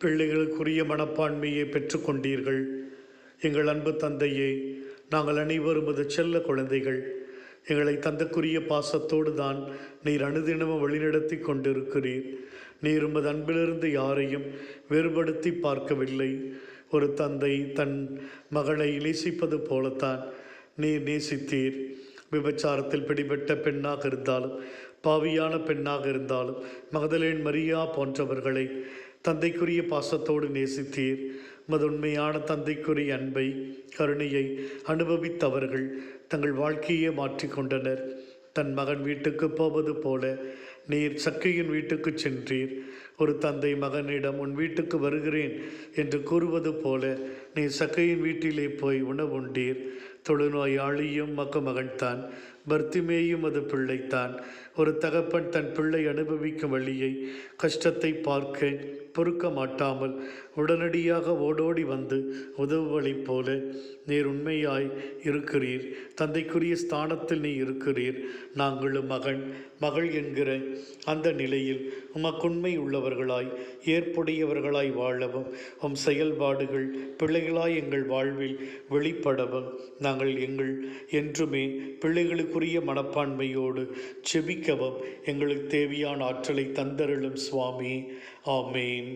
பிள்ளைகளுக்குரிய மனப்பான்மையை பெற்றுக்கொண்டீர்கள். எங்கள் அன்பு தந்தையே, நாங்கள் அனைவரும் அது செல்ல குழந்தைகள். எங்களை தந்தைக்குரிய பாசத்தோடு தான் நீர் அனுதினமும் வழிநடத்தி கொண்டிருக்கிறீர். நீர் உமது அன்பிலிருந்து யாரையும் வேறுபடுத்தி பார்க்கவில்லை. ஒரு தந்தை தன் மகனை நேசிப்பது போலத்தான் நீர் நேசித்தீர். விபச்சாரத்தில் பிடிபட்ட பெண்ணாக இருந்தாலும், பாவியான பெண்ணாக இருந்தாலும், மகதலேன் மரியா போன்றவர்களை தந்தைக்குரிய பாசத்தோடு நேசித்தீர். உண்மையான தந்தைக்குரிய அன்பை, கருணையை அனுபவித்தவர்கள் தங்கள் வாழ்க்கையை மாற்றிக்கொண்டனர். தன் மகன் வீட்டுக்கு போவது போல நீர் சக்கையின் வீட்டுக்கு சென்றீர். ஒரு தந்தை மகனிடம் உன் வீட்டுக்கு வருகிறேன் என்று கூறுவது போல நீர் சக்கையின் வீட்டிலே போய் உணவுண்டீர். தொழுநோயாளியும் மகன்தான், பர்த்திமேயும் அது பிள்ளைத்தான். ஒரு தகப்பன் தன் பிள்ளை அனுபவிக்கும் வழியை, கஷ்டத்தை பார்க்க பொறுக்க மாட்டாமல் உடனடியாக ஓடோடி வந்து உதவுவதைப் போல நீர் உண்மையாய் இருக்கிறீர். தந்தைக்குரிய ஸ்தானத்தில் நீ இருக்கிறீர். நாங்களும் மகள் என்கிற அந்த நிலையில் உமக்குண்மை உள்ளவர்களாய், ஏற்புடையவர்களாய் வாழவும், உம் செயல்பாடுகள் பிள்ளைகளாய் எங்கள் வாழ்வில் வெளிப்படவும் நாங்கள் என்றுமே பிள்ளைகளுக்குரிய மனப்பான்மையோடு செபிக்கவும் எங்களுக்கு தேவையான ஆற்றலை தந்தருளும் சுவாமி. ஆமேன்.